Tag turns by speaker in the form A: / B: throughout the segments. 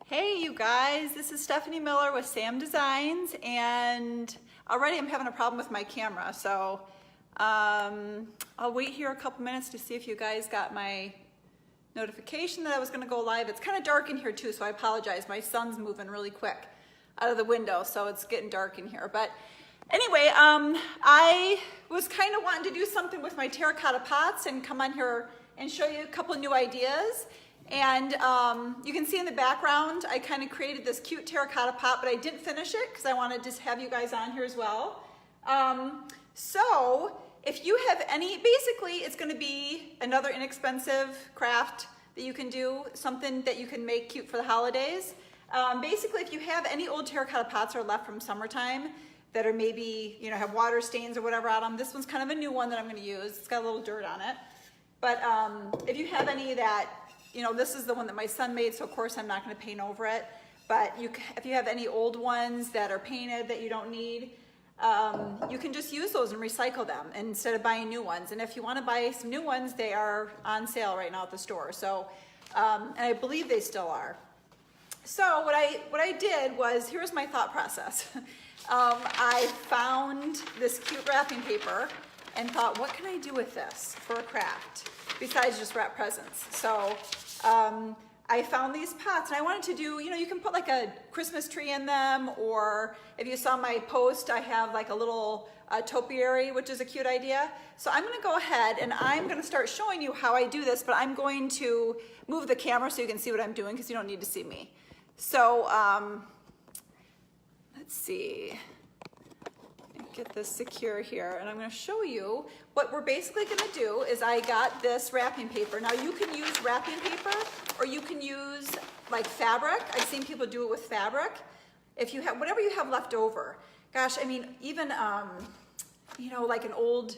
A: Hey you guys, this is Stephanie Miller with Sam Designs, and already I'm having a problem with my camera, so I'll wait here a couple minutes to see if you guys got my notification that I was gonna go live. It's kind of dark in here too, so I apologize. My son's moving really quick out of the window, so it's getting dark in here. But anyway, I was kind of wanting to do something with my terracotta pots and come on here and show you a couple new ideas. And you can see in the background, I kind of created this cute terracotta pot, but I didn't finish it because I wanted to have you guys on here as well. So if you have any, basically it's going to be another inexpensive craft that you can do, something that you can make cute for the holidays. Basically, if you have any old terracotta pots are left from summertime that are maybe, you know, have water stains or whatever on them, this one's kind of a new one that I'm going to use. It's got a little dirt on it. But if you have any that, you know, this is the one that my son made, so of course I'm not going to paint over it. But if you have any old ones that are painted that you don't need, you can just use those and recycle them instead of buying new ones. And if you want to buy some new ones, they are on sale right now at the store. So, and I believe they still are. So what I did was, here's my thought process. I found this cute wrapping paper and thought, what can I do with this for a craft besides just wrap presents? So I found these pots and I wanted to do, you know, you can put like a Christmas tree in them, or if you saw my post, I have like a little topiary, which is a cute idea. So I'm going to go ahead and I'm going to start showing you how I do this, but I'm going to move the camera so you can see what I'm doing because you don't need to see me. So let's see. Get this secure here, and I'm going to show you what we're basically going to do. Is I got this wrapping paper. Now you can use wrapping paper or you can use like fabric. I've seen people do it with fabric. If you have whatever you have left over, gosh, I mean, even you know, like an old,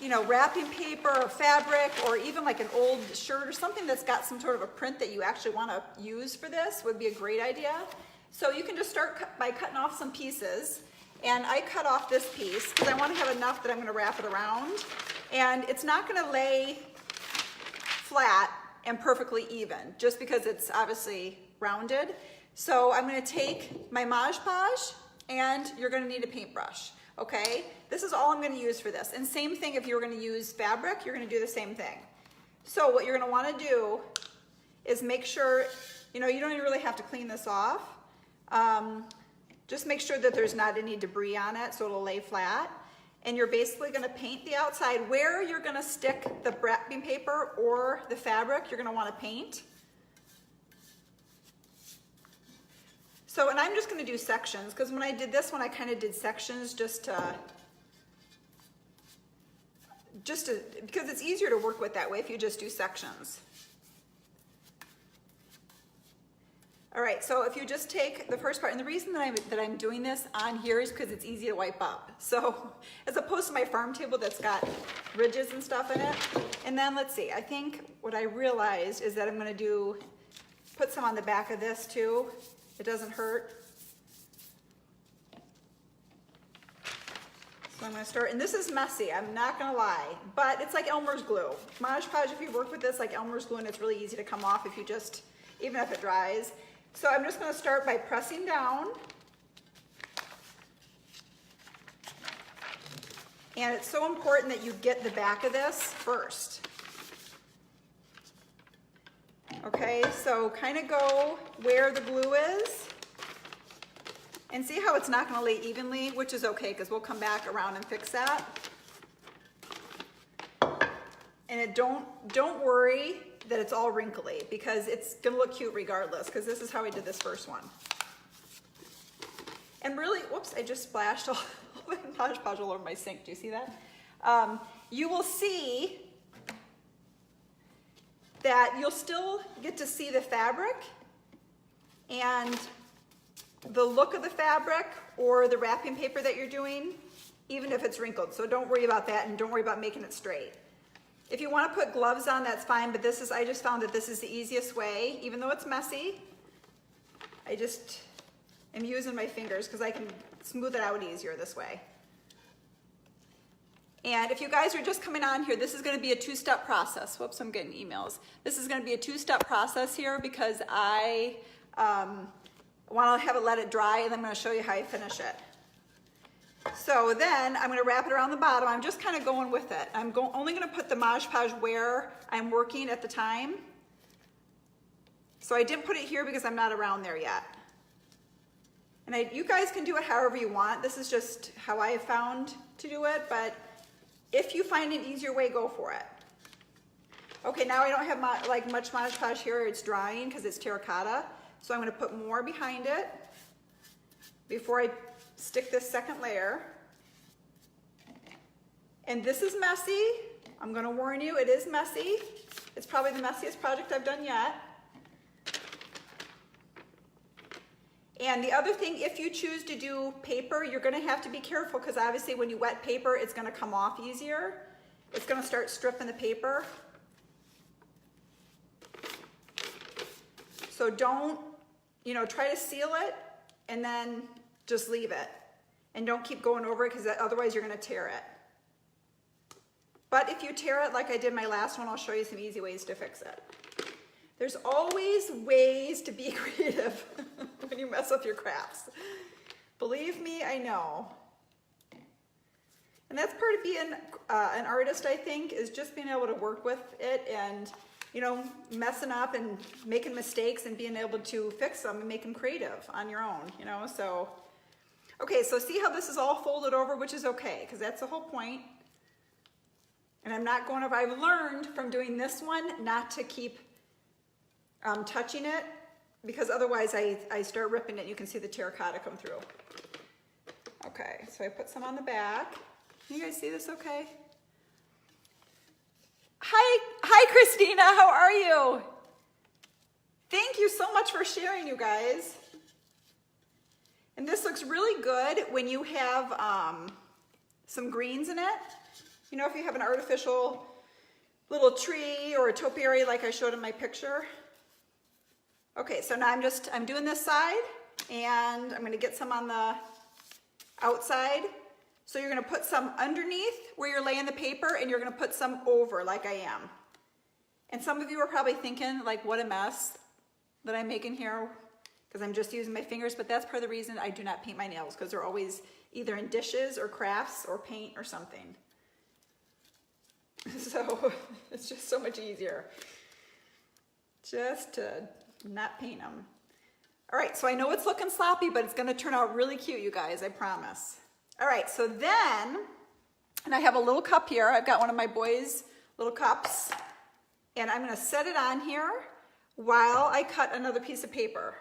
A: you know, wrapping paper or fabric, or even like an old shirt or something that's got some sort of a print that you actually want to use for this would be a great idea. So you can just start by cutting off some pieces, and I cut off this piece because I want to have enough that I'm going to wrap it around, and it's not going to lay flat and perfectly even just because it's obviously rounded. So I'm going to take my Modge Podge, and you're going to need a paintbrush. Okay, this is all I'm going to use for this, and same thing if you were going to use fabric, you're going to do the same thing. So what you're going to want to do is make sure, you know, you don't even really have to clean this off. Just make sure that there's not any debris on it so it'll lay flat. And you're basically going to paint the outside where you're going to stick the wrapping paper or the fabric. You're going to want to paint. So, and I'm just going to do sections because when I did this one, I kind of did sections just to, because it's easier to work with that way if you just do sections. All right, so if you just take the first part, and the reason that I'm doing this on here is because it's easy to wipe up. So as opposed to my farm table that's got ridges and stuff in it. And then let's see, I think what I realized is that I'm gonna put some on the back of this too. It doesn't hurt. So I'm gonna start, and this is messy, I'm not gonna lie, but it's like Elmer's glue. Modge Podge, if you work with this like Elmer's glue, and it's really easy to come off if you just, even if it dries. So I'm just going to start by pressing down. And it's so important that you get the back of this first. Okay, so kind of go where the glue is. And see how it's not going to lay evenly, which is okay because we'll come back around and fix that. And don't worry that it's all wrinkly because it's gonna look cute regardless, because this is how I did this first one. And really, whoops, I just splashed all the Modge Podge all over my sink. Do you see that? You will see that you'll still get to see the fabric and the look of the fabric or the wrapping paper that you're doing, even if it's wrinkled. So don't worry about that, and don't worry about making it straight. If you want to put gloves on, that's fine, but this is, I just found that this is the easiest way, even though it's messy. I just am using my fingers because I can smooth it out easier this way. And if you guys are just coming on here, this is gonna be a two-step process. Whoops, I'm getting emails. This is gonna be a two-step process here because I wanna have it let it dry, and then I'm gonna show you how you finish it. So then I'm gonna wrap it around the bottom. I'm just kind of going with it. I'm only gonna put the Modge Podge where I'm working at the time. So I didn't put it here because I'm not around there yet. And you guys can do it however you want. This is just how I found to do it, but if you find an easier way, go for it. Okay, now I don't have much Modge Podge here. It's drying because it's terracotta. So I'm gonna put more behind it before I stick this second layer. And this is messy. I'm gonna warn you, it is messy. It's probably the messiest project I've done yet. And the other thing, if you choose to do paper, you're gonna have to be careful because obviously when you wet paper, it's gonna come off easier. It's gonna start stripping the paper. So don't, try to seal it and then just leave it. And don't keep going over it because otherwise you're gonna tear it. But if you tear it like I did my last one, I'll show you some easy ways to fix it. There's always ways to be creative when you mess with your crafts. Believe me, I know. And that's part of being an artist, I think, is just being able to work with it and, messing up and making mistakes and being able to fix them and make them creative on your own, so. Okay, so see how this is all folded over, which is okay, because that's the whole point. And I'm not going over, I've learned from doing this one not to keep touching it, because otherwise I start ripping it. You can see the terracotta come through. Okay, so I put some on the back. Can you guys see this okay? Hi Christina, how are you? Thank you so much for sharing, you guys. And this looks really good when you have some greens in it. If you have an artificial little tree or a topiary like I showed in my picture. Okay, so now I'm doing this side, and I'm gonna get some on the outside. So you're gonna put some underneath where you're laying the paper, and you're gonna put some over like I am. And some of you are probably thinking, like, what a mess that I'm making here, because I'm just using my fingers, but that's part of the reason I do not paint my nails, because they're always either in dishes or crafts or paint or something. So it's just so much easier just to not paint them. All right, so I know it's looking sloppy, but it's gonna turn out really cute, you guys, I promise. All right, so then, and I have a little cup here. I've got one of my boys' little cups, and I'm gonna set it on here while I cut another piece of paper.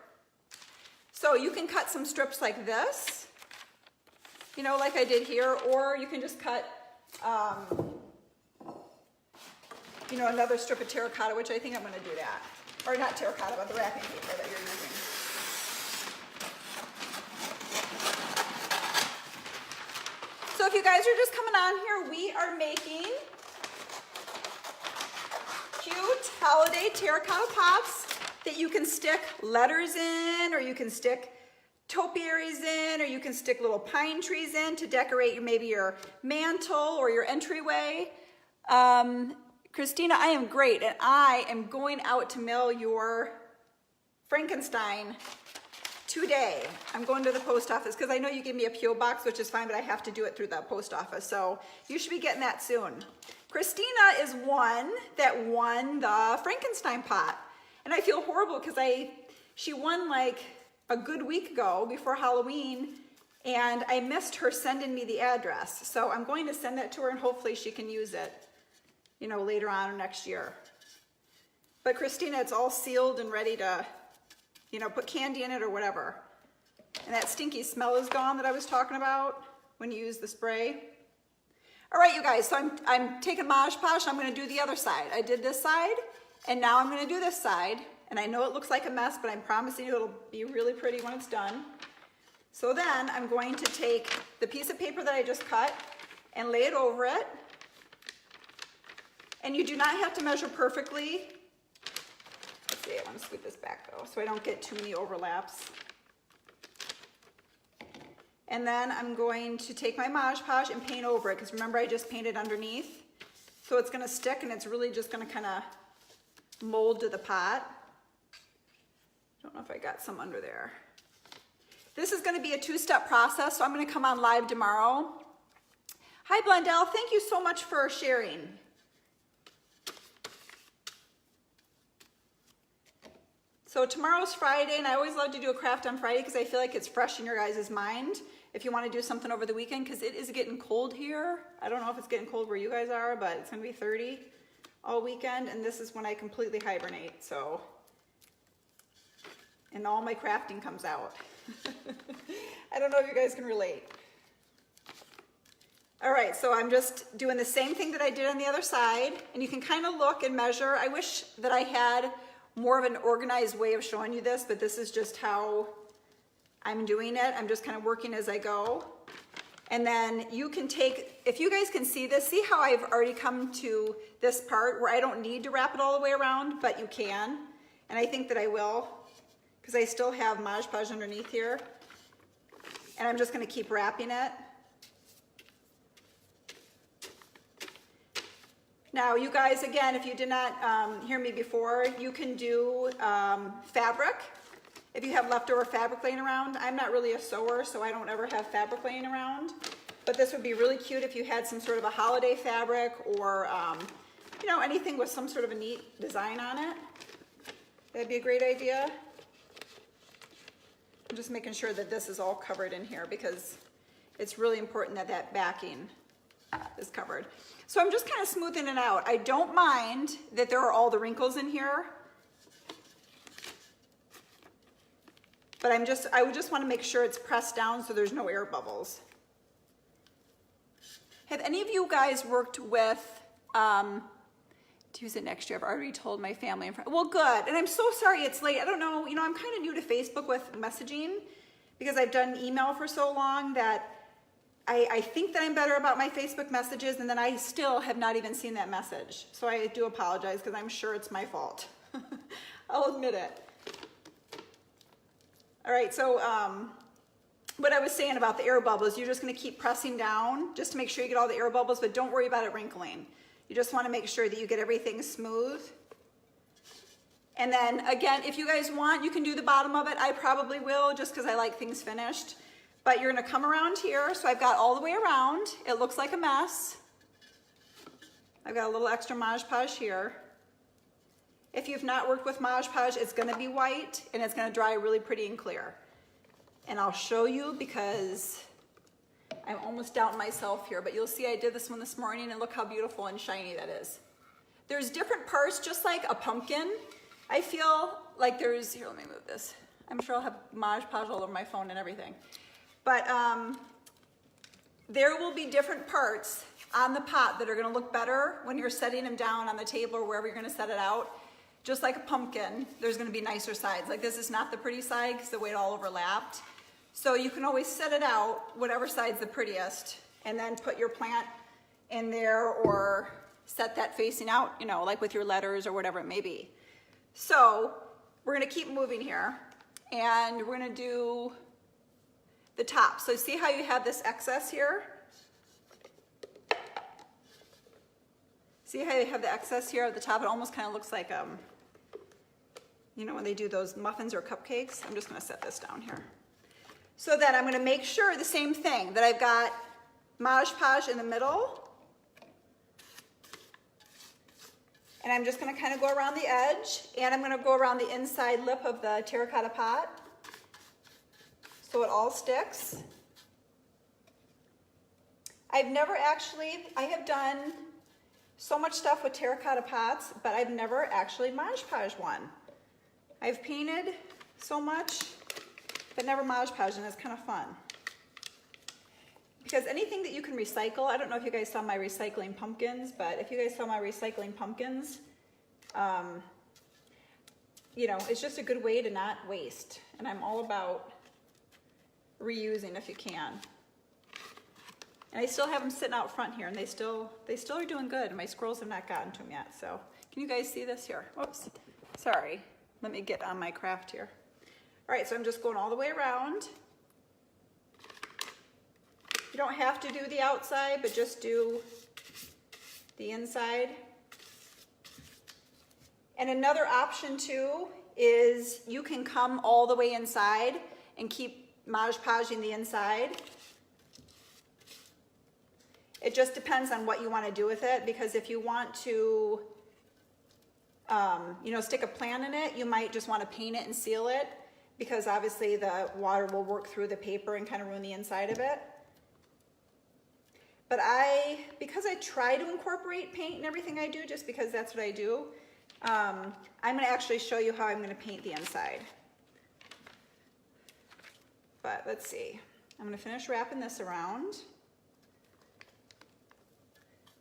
A: So you can cut some strips like this, like I did here, or you can just cut, another strip of terracotta, which I think I'm gonna do that. Or not terracotta, but the wrapping paper that you're using. So if you guys are just coming on here, we are making cute holiday terracotta pots that you can stick letters in, or you can stick topiaries in, or you can stick little pine trees in to decorate maybe your mantle or your entryway. Christina, I am great, and I am going out to mail your Frankenstein today. I'm going to the post office because I know you gave me a P.O. box, which is fine, but I have to do it through the post office, so you should be getting that soon. Christina is one that won the Frankenstein pot, and I feel horrible because she won like a good week ago before Halloween, and I missed her sending me the address, so I'm going to send that to her, and hopefully she can use it, later on or next year. But Christina, it's all sealed and ready to, put candy in it or whatever. And that stinky smell is gone that I was talking about when you use the spray. All right, you guys, so I'm taking Modge Podge, I'm gonna do the other side. I did this side, and now I'm gonna do this side. And I know it looks like a mess, but I'm promising you it'll be really pretty when it's done. So then I'm going to take the piece of paper that I just cut and lay it over it. And you do not have to measure perfectly. Let's see, I want to scoot this back though, so I don't get too many overlaps. And then I'm going to take my Modge Podge and paint over it, because remember I just painted underneath. So it's gonna stick and it's really just gonna kind of mold to the pot. Don't know if I got some under there. This is gonna be a two-step process, so I'm gonna come on live tomorrow. Hi Blondell, thank you so much for sharing. So tomorrow's Friday, and I always love to do a craft on Friday because I feel like it's fresh in your guys' mind if you want to do something over the weekend, because it is getting cold here. I don't know if it's getting cold where you guys are, but it's going to be 30 all weekend, and this is when I completely hibernate, so. And all my crafting comes out. I don't know if you guys can relate. All right, so I'm just doing the same thing that I did on the other side, and you can kind of look and measure. I wish that I had more of an organized way of showing you this, but this is just how I'm doing it. I'm just kind of working as I go. And then you can take, if you guys can see this, see how I've already come to this part where I don't need to wrap it all the way around, but you can. And I think that I will, because I still have Modge Podge underneath here. And I'm just gonna keep wrapping it. Now, you guys, again, if you did not hear me before, you can do fabric. If you have leftover fabric laying around, I'm not really a sewer, so I don't ever have fabric laying around. But this would be really cute if you had some sort of a holiday fabric or, you know, anything with some sort of a neat design on it. That'd be a great idea. I'm just making sure that this is all covered in here because it's really important that that backing is covered. So I'm just kind of smoothing it out. I don't mind that there are all the wrinkles in here, but I would just want to make sure it's pressed down so there's no air bubbles. Have any of you guys worked with, to use it next year, I've already told my family and friends. Well, good, and I'm so sorry it's late. I don't know, you know, I'm kind of new to Facebook with messaging because I've done email for so long that I think that I'm better about my Facebook messages, and then I still have not even seen that message. So I do apologize because I'm sure it's my fault. I'll admit it. All right, so what I was saying about the air bubbles, you're just gonna keep pressing down just to make sure you get all the air bubbles, but don't worry about it wrinkling. You just wanna make sure that you get everything smooth. And then again, if you guys want, you can do the bottom of it. I probably will just because I like things finished. But you're gonna come around here. So I've got all the way around. It looks like a mess. I've got a little extra Modge Podge here. If you've not worked with Modge Podge, it's gonna be white and it's gonna dry really pretty and clear. And I'll show you because I'm almost doubting myself here, but you'll see I did this one this morning and look how beautiful and shiny that is. There's different parts, just like a pumpkin. I feel like there's, here, let me move this. I'm sure I'll have Modge Podge all over my phone and everything. But there will be different parts on the pot that are gonna look better when you're setting them down on the table or wherever you're gonna set it out. Just like a pumpkin, there's gonna be nicer sides. Like this is not the pretty side because the way it all overlapped. So you can always set it out, whatever side's the prettiest, and then put your plant in there or set that facing out, you know, like with your letters or whatever it may be. So we're gonna keep moving here and we're gonna do the top. So see how you have this excess here? See how you have the excess here at the top? It almost kind of looks like, you know, when they do those muffins or cupcakes. I'm just gonna set this down here. So then I'm gonna make sure the same thing, that I've got Modge Podge in the middle. And I'm just gonna kind of go around the edge, and I'm gonna go around the inside lip of the terracotta pot, so it all sticks. I have done so much stuff with terracotta pots, but I've never actually Modge Podge one. I've painted so much, but never Modge Podge, and it's kind of fun. Because anything that you can recycle, I don't know if you guys saw my recycling pumpkins, but if you guys saw my recycling pumpkins, you know, it's just a good way to not waste. And I'm all about reusing if you can. And I still have them sitting out front here, and they still are doing good. And my squirrels have not gotten to them yet. So can you guys see this here? Whoops, sorry. Let me get on my craft here. All right, so I'm just going all the way around. You don't have to do the outside, but just do the inside. And another option too is you can come all the way inside and keep Modge Podging the inside. It just depends on what you want to do with it, because if you want to, you know, stick a plant in it, you might just want to paint it and seal it, because obviously the water will work through the paper and kind of ruin the inside of it. But because I try to incorporate paint in everything I do, just because that's what I do, I'm going to actually show you how I'm going to paint the inside. But let's see. I'm going to finish wrapping this around.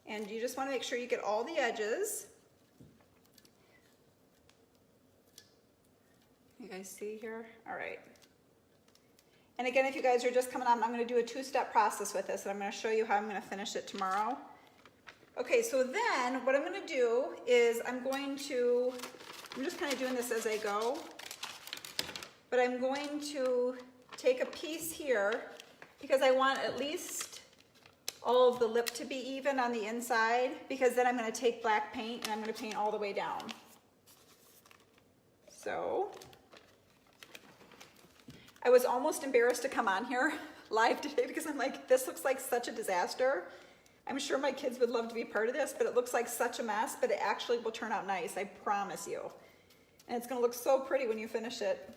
A: And you just want to make sure you get all the edges. You guys see here? All right. And again, if you guys are just coming on, I'm going to do a two-step process with this, and I'm going to show you how I'm going to finish it tomorrow. Okay, so then what I'm going to do is I'm just kind of doing this as I go, but I'm going to take a piece here because I want at least all of the lip to be even on the inside, because then I'm going to take black paint and I'm going to paint all the way down. So I was almost embarrassed to come on here live today because I'm like, this looks like such a disaster. I'm sure my kids would love to be part of this, but it looks like such a mess, but it actually will turn out nice, I promise you. And it's gonna look so pretty when you finish it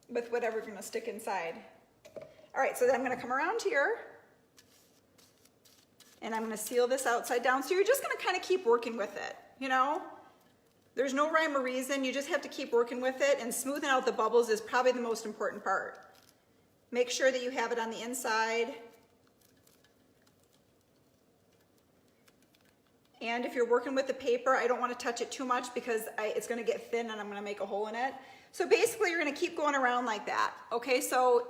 A: with whatever you're gonna stick inside. All right, so then I'm gonna come around here and I'm gonna seal this outside down. So you're just gonna kind of keep working with it, you know? There's no rhyme or reason, you just have to keep working with it, and smoothing out the bubbles is probably the most important part. Make sure that you have it on the inside. And if you're working with the paper, I don't want to touch it too much because it's going to get thin and I'm going to make a hole in it. So basically you're going to keep going around like that. Okay, so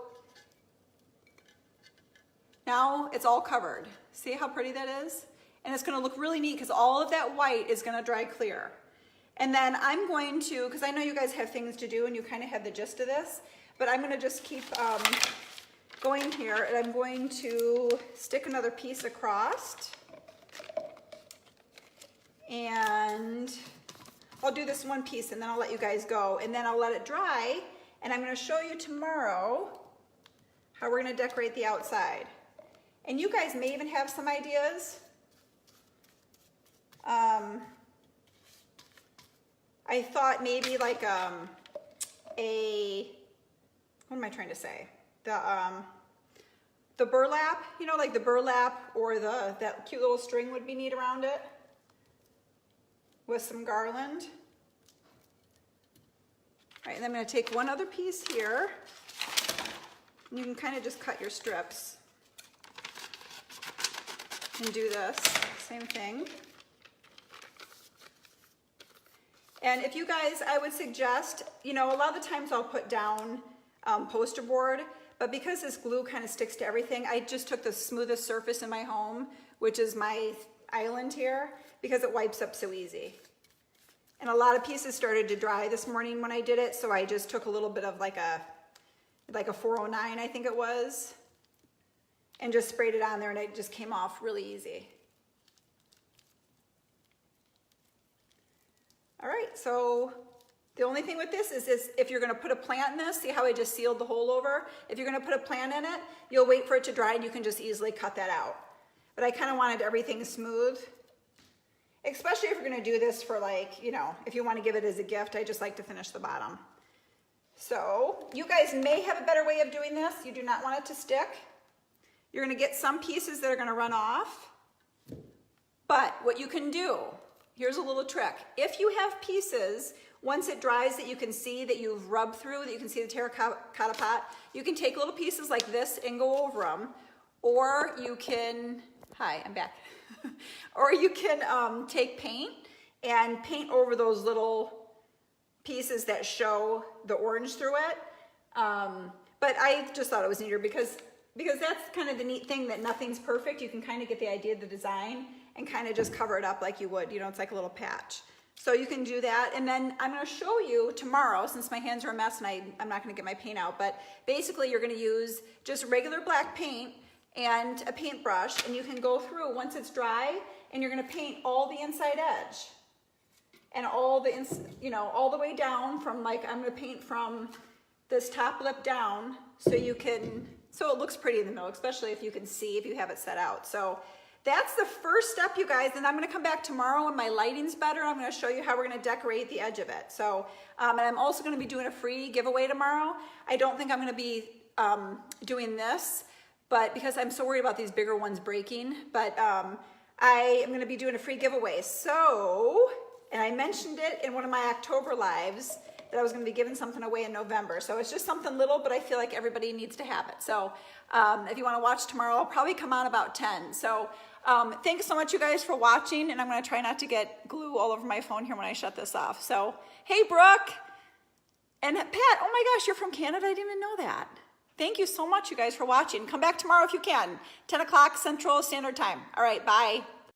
A: now it's all covered. See how pretty that is? And it's going to look really neat because all of that white is going to dry clear. And then I'm going to, because I know you guys have things to do and you kind of have the gist of this, but I'm going to just keep going here, and I'm going to stick another piece across. And I'll do this one piece and then I'll let you guys go, and then I'll let it dry, and I'm going to show you tomorrow how we're going to decorate the outside. And you guys may even have some ideas. I thought maybe like what am I trying to say? The burlap, you know, like the burlap or that cute little string would be neat around it with some garland. All right, and I'm going to take one other piece here. And you can kind of just cut your strips and do this, same thing. And if you guys, I would suggest, you know, a lot of the times I'll put down poster board, but because this glue kind of sticks to everything, I just took the smoothest surface in my home, which is my island here, because it wipes up so easy. And a lot of pieces started to dry this morning when I did it, so I just took a little bit of like a 409, I think it was, and just sprayed it on there, and it just came off really easy. All right, so the only thing with this is if you're gonna put a plant in this, see how I just sealed the hole over? If you're gonna put a plant in it, you'll wait for it to dry and you can just easily cut that out. But I kind of wanted everything smooth, especially if you're gonna do this for, like, you know, if you wanna give it as a gift. I just like to finish the bottom. So you guys may have a better way of doing this. You do not want it to stick. You're gonna get some pieces that are gonna run off, but what you can do, here's a little trick. If you have pieces, once it dries, that you can see that you've rubbed through, that you can see the terracotta pot, you can take little pieces like this and go over them, or you can, hi, I'm back. Or you can take paint and paint over those little pieces that show the orange through it. But I just thought it was neater because that's kind of the neat thing, that nothing's perfect. You can kind of get the idea of the design and kind of just cover it up like you would, you know, it's like a little patch. So you can do that. And then I'm going to show you tomorrow, since my hands are a mess and I'm not going to get my paint out, but basically you're going to use just regular black paint and a paintbrush, and you can go through once it's dry, and you're gonna paint all the inside edge. And all the, all the way down from I'm gonna paint from this top lip down so it looks pretty in the middle, especially if you can see, if you have it set out. So that's the first step, you guys. And I'm gonna come back tomorrow when my lighting's better. I'm gonna show you how we're gonna decorate the edge of it. So, and I'm also gonna be doing a free giveaway tomorrow. I don't think I'm gonna be doing this, but because I'm so worried about these bigger ones breaking, but I am gonna be doing a free giveaway. So, and I mentioned it in one of my October lives that I was gonna be giving something away in November. So it's just something little, but I feel like everybody needs to have it. So if you wanna watch tomorrow, I'll probably come on about 10. So thanks so much, you guys, for watching. And I'm gonna try not to get glue all over my phone here when I shut this off. So, hey, Brooke. And Pat, oh my gosh, you're from Canada? I didn't even know that. Thank you so much, you guys, for watching. Come back tomorrow if you can. 10 o'clock Central Standard Time. All right, bye.